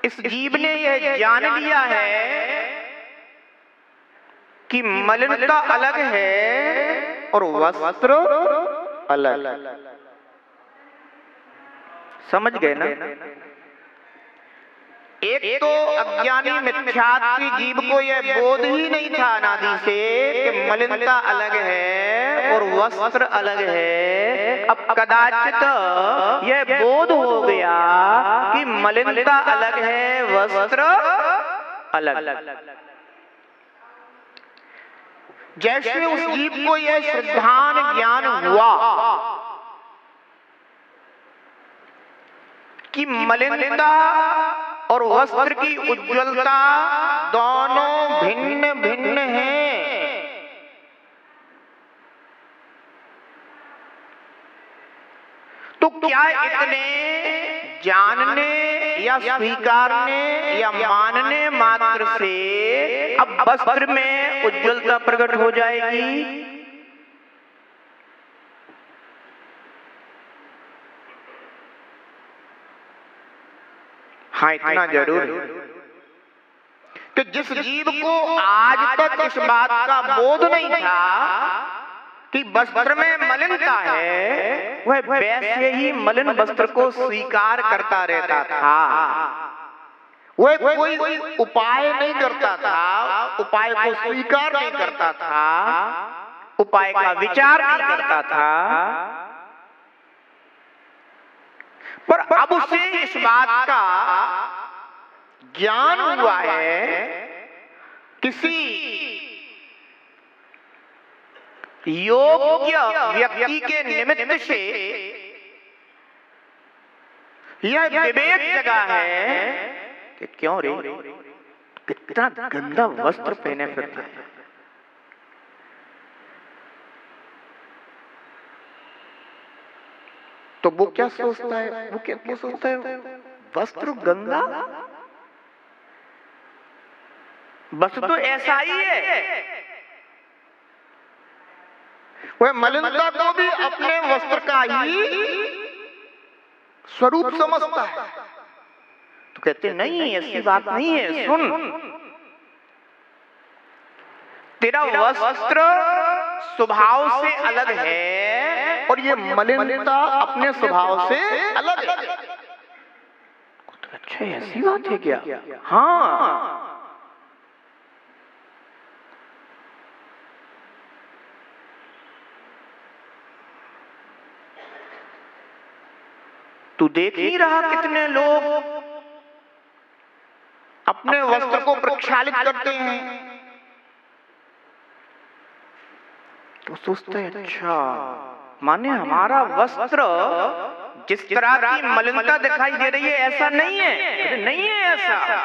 इस जीव ने यह जान लिया है कि मलिनता अलग है और वस्त्र अलग। समझ गए ना? एक तो अज्ञानी मिथ्यात्व जीव को यह बोध ही नहीं था अनादि से कि मलिनता अलग है और वस्त्र अलग है। अब कदाचित यह बोध हो गया कि मलिनता अलग है, वस्त्र अलग। जैसे उस जीव को यह सिद्धांत ज्ञान हुआ कि मलिनता और वस्त्र की उज्ज्वलता दोनों भिन्न भिन्न हैं, तो क्या इतने जानने या स्वीकारने या मानने मात्र से अब वस्त्र में उज्ज्वलता प्रकट हो जाएगी? हाँ, इतना जरूर कि जिस जीव को आज तक इस बात का बोध नहीं था कि वस्त्र में मलिनता है, वह वैसे ही मलिन वस्त्र को स्वीकार करता रहता था। वह कोई उपाय नहीं करता था, उपाय को स्वीकार नहीं करता था, उपाय का विचार नहीं करता था। पर अब उसे इस बात का ज्ञान हुआ है, किसी योग्य व्यक्ति के निमित्त से यह विवेक जगा है कि क्यों रे कितना गंदा वस्त्र पहने फिरता है। तो वो क्या सोचता है? वो क्या सोचता है? वस्त्र गंदा? वस्त्र तो ऐसा ही है। वह मलिनता को भी अपने वस्त्र का ही स्वरूप समझता है। तो कहते नहीं, ऐसी बात नहीं है। सुन, तेरा वस्त्र स्वभाव से अलग है और ये मलिनता अपने स्वभाव से अलग है। तो अच्छा, ऐसी बात है क्या? हाँ, तू देख ही रहा कितने लोग अपने वस्त्र को प्रक्षालित करते हैं। तो सोचते हैं अच्छा, माने हमारा वस्त्र जिस तरह की मलिनता दिखाई दे रही है ऐसा नहीं है। नहीं है ऐसा।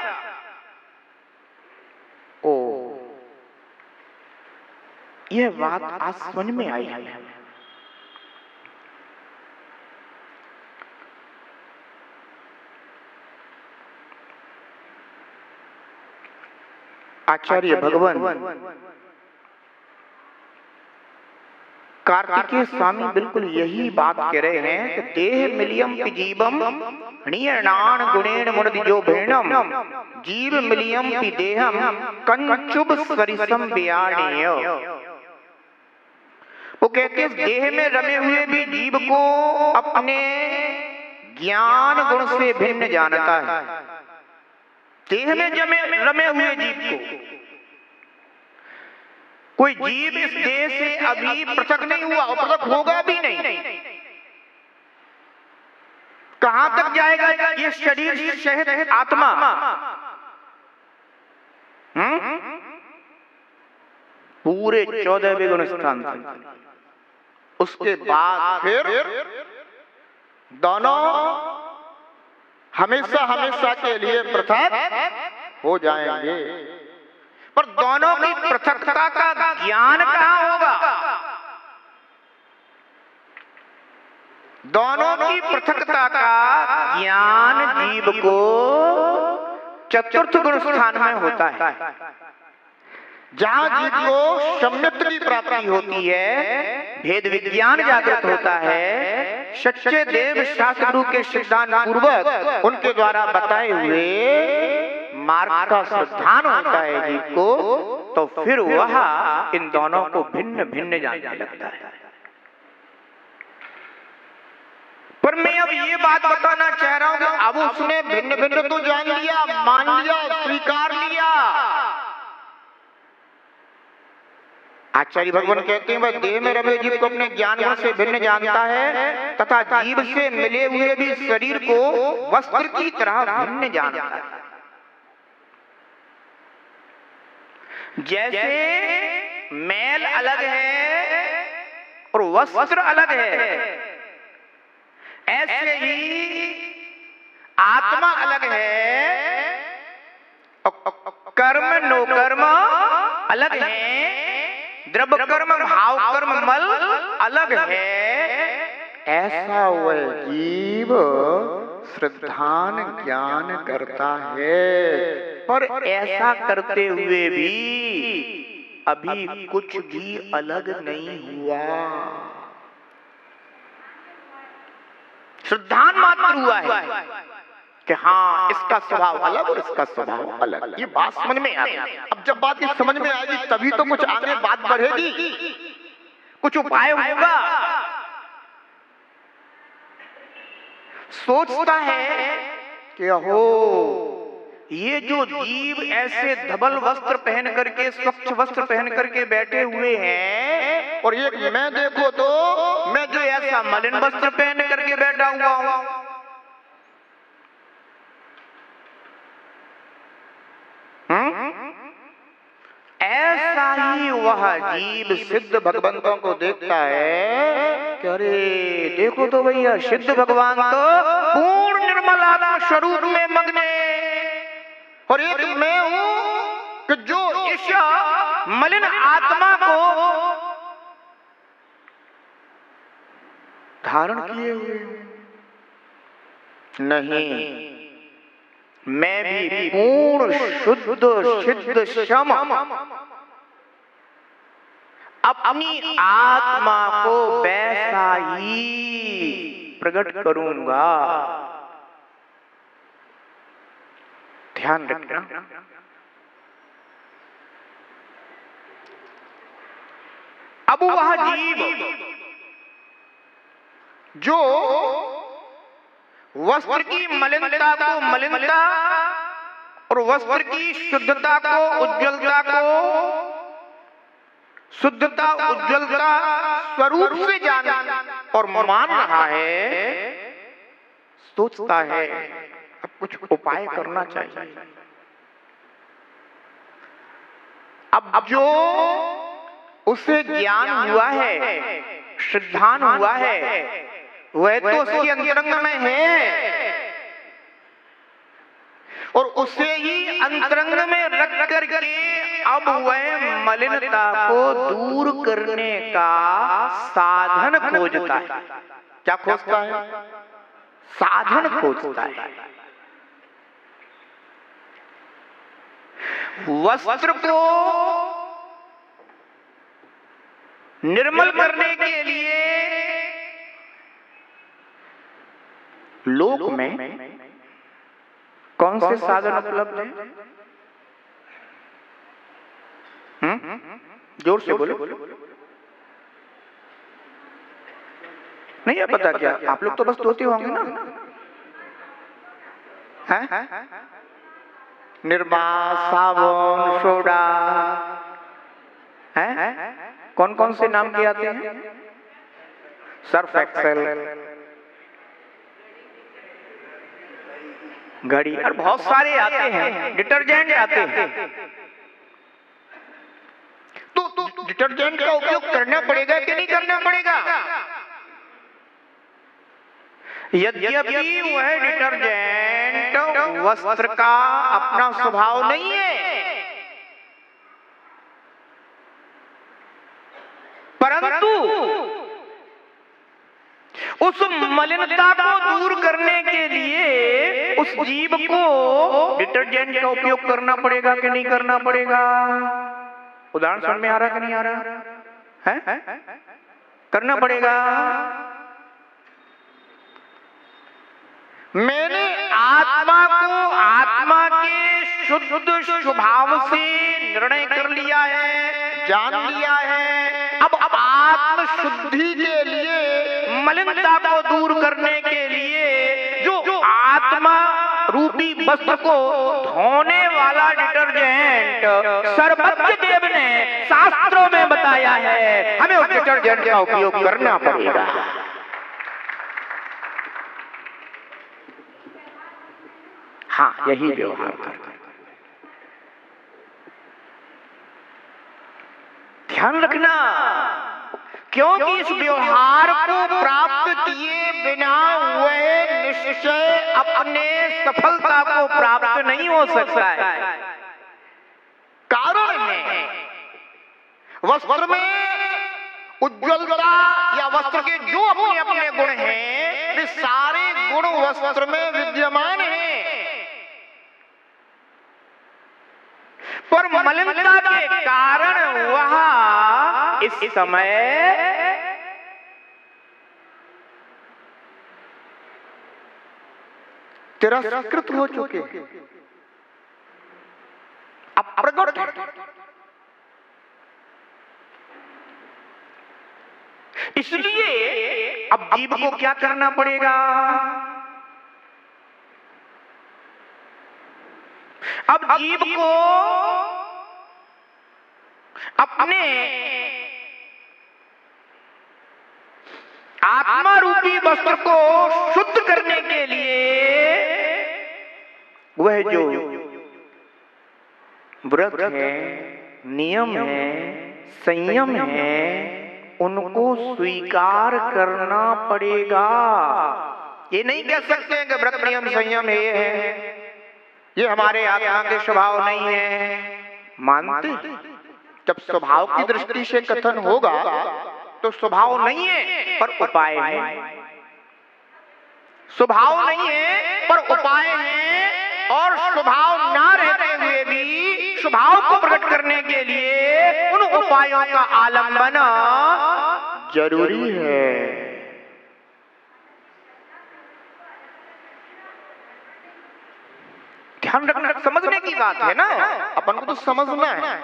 ओ, यह बात आज समझ में आई है। आचार्य भगवान कार्तिकेय स्वामी बिल्कुल यही बात कह रहे हैं कि देह मिलियम पि जीवम णीयणान गुणेन मुनदिजो भेणम जीव मिलियम पि देहम कंचुब सरिसम व्याणेय। वो कहते हैं देह में रमे हुए भी जीव को अपने ज्ञान गुण से भिन्न जानता है। देह में रमे हुए जीव को कोई जीव इस देह से अभी पृथक नहीं हुआ और पृथक होगा भी नहीं। कहां तक जाएगा ये शरीर सहित आत्मा? पूरे 14वें गुण स्थान तक। उसके बाद फिर दोनों हमेशा हमेशा के लिए पृथक हो जाएंगे। पर दोनों की पृथकता का ज्ञान कहां होगा? दोनों की पृथकता का ज्ञान जीव को चतुर्थ गुण स्थान में होता है, जहां जीव को सम्यक्त की प्राप्ति होती है, भेद विज्ञान जागृत होता है, सच्चे देव शास्त्रु के सिद्धांत पूर्वक उनके द्वारा बताए हुए मार्ग का श्रद्धान होता है जीव को, तो फिर वह इन दोनों को भिन्न भिन्न जानने लगता है। पर मैं अब ये बात बताना चाह रहा हूं कि अब उसने भिन्न भिन्न तो जान लिया, मान लिया, स्वीकार लिया। आचार्य भगवान कहते हैं, वह देह में रमे जीव को अपने ज्ञान गुण से भिन्न जानता है तथा जीव से मिले हुए भी शरीर को वस्त्र की तरह भिन्न जानता है। जैसे मैल अलग है और वस्त्र अलग है, ऐसे ही आत्मा अलग है और कर्म नो कर्म अलग है, द्रव्य कर्म भाव कर्म मल अलग है। ऐसा वह जीव श्रद्धान ज्ञान करता है, पर ऐसा करते हुए भी अभी कुछ भी अलग नहीं हुआ, श्रद्धान मात्र हुआ है कि हाँ इसका स्वभाव अलग और इसका स्वभाव अलग। ये बात समझ में आ गई। अब जब बात ये समझ में आएगी तभी तो कुछ आगे बात बढ़ेगी, कुछ उपाय होगा। सोचता है कि हो ये जो जीव ऐसे धवल वस्त्र पहन करके, स्वच्छ वस्त्र पहन करके बैठे हुए हैं, और एक मैं देखो तो मैं जो ऐसा मलिन वस्त्र पहन करके बैठा हुआ हूं। ऐसा ही वह जीव सिद्ध भगवंतों को देखता है कि अरे देखो तो भैया, सिद्ध भगवान तो पूर्ण निर्मल आत्मा स्वरूप में मग्न है, और एक मैं हूं कि जो इस मलिन आत्मा को धारण किए हुए। नहीं, मैं भी पूर्ण शुद्ध सिद्ध शम अपनी आत्मा को वैसा ही प्रकट करूंगा। ध्यान रखना, अब वह जीव जो वस्त्र की मलिनता को मलिनता और वस्त्र की शुद्धता को उज्ज्वलता को शुद्धता उज्ज्वलता स्वरूप से जान और मान रहा है, सोचता है अब कुछ उपाय करना चाहिए। अब जो उसे ज्ञान हुआ है, श्रद्धान हुआ है, वह तो उसके अंतरंग में है, और उसे ही अंतरंग में रख करके अब वह मलिनता को दूर करने का साधन खोजता है। क्या खोजता है? साधन खोजता है। वस्त्र को निर्मल करने के लिए लोक में कौन से साधन उपलब्ध हैं? जोर से बोलो। नहीं है पता क्या? आप लोग तो बस धोते होंगे ना? हैं? निर्मा, साबुन, सोडा, हैं? कौन कौन से नाम के आते हैं? सर्फ एक्सेल, घड़ी और बहुत सारे आते हैं, डिटर्जेंट आते हैं। तो डिटर्जेंट का उपयोग करना पड़ेगा कि नहीं करना पड़ेगा? यद्यपि वह डिटर्जेंट वस्त्र का अपना स्वभाव नहीं है, परंतु उस मलिनता को दूर करने के लिए उस जीव को डिटर्जेंट का उपयोग करना पड़ेगा कि नहीं करना पड़ेगा? उदाहरण समझ में आ रहा कि नहीं आ रहा है? करना पड़ेगा। मैंने आत्मा को आत्मा के शुद्ध स्वभाव से निर्णय कर लिया है, जान लिया है। अब आत्म शुद्धि के लिए, मलिनता को दूर करने के लिए जो आत्मा रूपी वस्त्र को धोने वाला डिटर्जेंट सर्वज्ञ देव ने शास्त्रों में बताया है, हमें उस डिटर्जेंट का उपयोग करना पड़ेगा। हाँ, यही व्यवहार करना। ध्यान रखना, क्योंकि इस व्यवहार को प्राप्त किए बिना वह निश्चय अपने सफलता को प्राप्त नहीं हो सकता है। कारण है वस्त्र में उज्ज्वलता या वस्त्र के जो अपने अपने गुण हैं, वे सारे गुण वस्त्र में विद्यमान हैं। पर मलिनता के कारण वह इस समय तिरस्कृत हो चुके, अप्रगट है। इसलिए अब जीव को क्या करना पड़ेगा? अब जीव को अपने आत्मा रूपी वस्त्र को शुद्ध करने के लिए वह जो व्रत है, नियम है, संयम है, उनको स्वीकार करना पड़ेगा। ये नहीं कह सकते हैं कि व्रत नियम संयम ये है, ये हमारे आत्मा के स्वभाव नहीं है। मानते, जब स्वभाव की दृष्टि से कथन होगा तो स्वभाव नहीं है पर उपाय है, स्वभाव नहीं है पर उपाय है। और स्वभाव ना रहते हुए भी स्वभाव को प्रकट करने के लिए उन उपायों का आलंबन जरूरी है। ध्यान रखना, समझने की बात है ना, अपन को तो समझना है।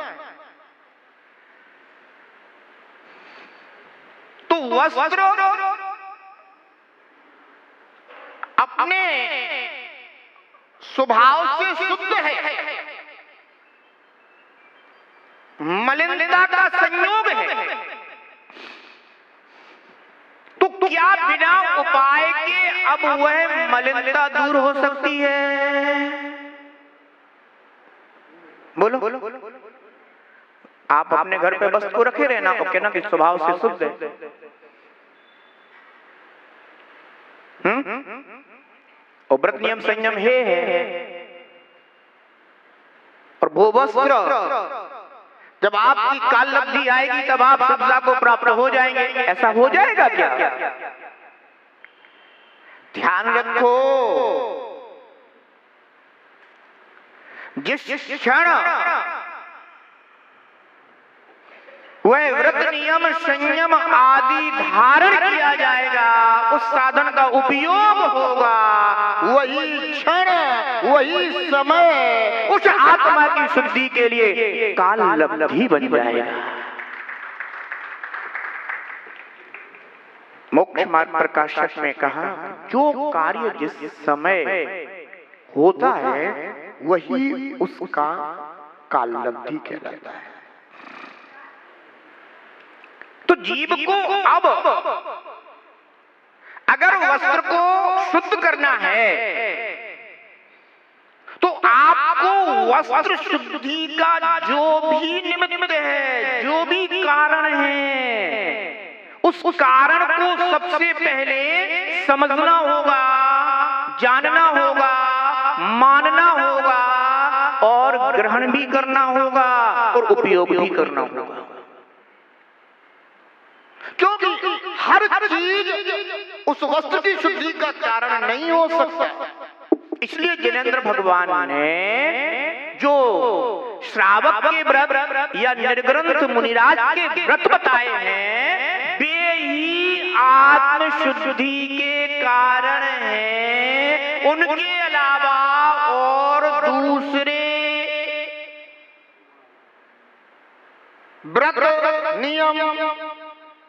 तो वस्त्र अपने स्वभाव से शुद्ध है, मलिनता का संयोग है। तो क्या बिना उपाय के अब वह मलिनता दूर हो सकती है? बोलो, आप अपने घर पे वस्त्र को रखे रहना और कहना कि स्वभाव से शुद्ध है। और व्रत नियम संयम है। और वो वस्त्र जब आपकी काल लब्धि आएगी तब आप शुद्धता को प्राप्त हो जाएंगे, ऐसा हो जाएगा क्या? ध्यान रखो, जिस क्षण वह व्रत नियम संयम आदि धारण किया जाएगा, उस साधन का उपयोग होगा, वही क्षण वही समय उस आत्मा की शुद्धि के लिए काल लब्धि बन जाएगा। मोक्ष मार्ग प्रकाशक में कहा, जो कार्य जिस समय होता है वही उसका काल लब्धि कहलाता है। तो जीव को अब अगर वस्त्र को शुद्ध करना है तो आपको वस्त्र शुद्धि का जो भी निमित्त है, जो भी कारण है, उस कारण को सबसे पहले समझना होगा, जानना होगा, मानना होगा और ग्रहण भी करना होगा और उपयोग भी करना होगा। क्योंकि हर चीज उस वस्तु की शुद्धि का कारण नहीं हो सकता। इसलिए जिनेंद्र भगवान ने जो श्रावक के व्रत या निर्ग्रंथ मुनिराज के व्रत बताए हैं, वे ही आत्म शुद्धि के कारण हैं। उनके अलावा और दूसरे व्रत नियम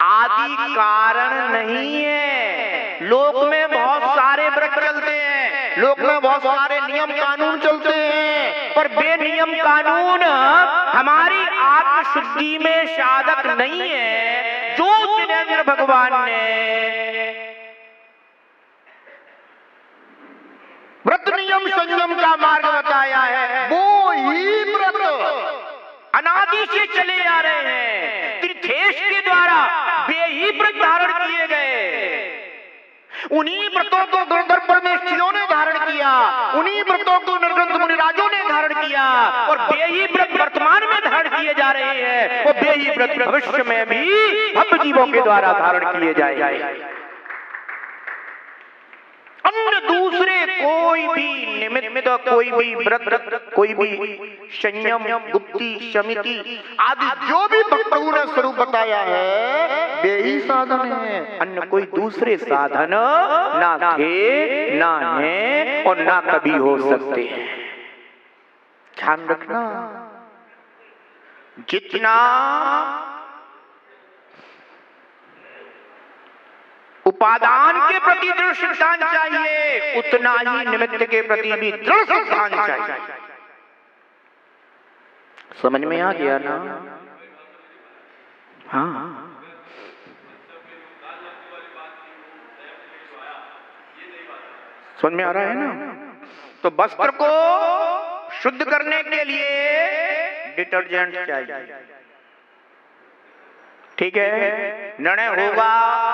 आदि कारण नहीं है। लोक में बहुत सारे व्रत चलते हैं, लोक में बहुत सारे नियम कानून चलते हैं, पर वे नियम कानून हमारी आत्म शुद्धि में साधक नहीं है। जो जिनेंद्र भगवान ने व्रत नियम संयम का मार्ग बताया है, वो ही व्रत अनादि से चले आ रहे हैं। त्रिथेश के द्वारा वे ही व्रत धारण किए गए। उन्हीं व्रतों को गुरुधर परमेष्ठियों ने धारण किया, उन्हीं व्रतों को नरग्रंथ मुनिराजों ने धारण किया, और वे ही व्रत वर्तमान में धारण किए जा रहे हैं। वो वे ही व्रत भविष्य में भी भक्त जीवों के द्वारा धारण किए जाएंगे। अन्य दूसरे कोई भी निमित्त, कोई भी व्रत, कोई भी संयम, गुप्ती, समिति आदि जो भी प्रभु ने स्वरूप बताया है, वे ही साधन है। अन्य कोई दूसरे साधन ना थे, ना है, और ना कभी हो सकते हैं। ध्यान रखना, जितना उपादान के प्रति दृढ़ सिद्धांत चाहिए, उतना ही निमित्त के प्रति भी दृढ़ सिद्धांत चाहिए। समझ में आ गया ना? हाँ, समझ में आ रहा है ना? तो वस्त्र को शुद्ध करने के लिए डिटर्जेंट चाहिए, ठीक है? निर्णय होगा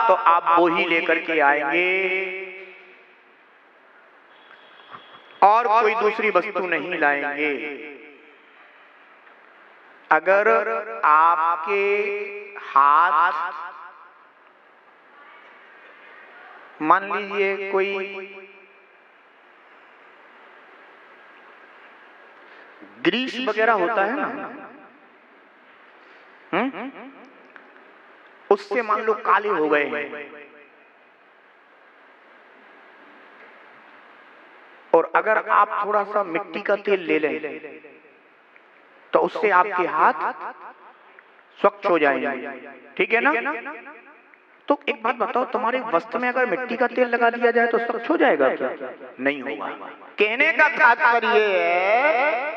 तो आप वो ही लेकर के आएंगे, और कोई दूसरी वस्तु नहीं लाएंगे। अगर आपके हाथ, मान लीजिए कोई ग्रीस वगैरह होता है ना, उससे मान लो काले हो गए हैं, और अगर आप थोड़ा सा मिट्टी का तेल ले लें तो उससे आपके हाथ स्वच्छ हो जाएंगे, ठीक है ना? तो एक बात बताओ, तुम्हारे वस्त्र में अगर मिट्टी का तेल लगा दिया जाए तो स्वच्छ हो जाएगा क्या? नहीं होगा। कहने का तात्पर्य है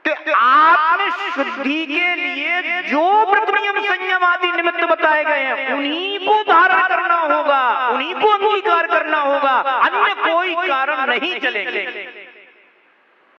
कि आत्म शुद्धि के लिए जो व्रत नियम संयम आदि निमित्त बताए गए हैं, उन्हीं को धारण करना होगा, उन्हीं को अंगीकार करना होगा। अन्य कोई कारण नहीं चलेंगे।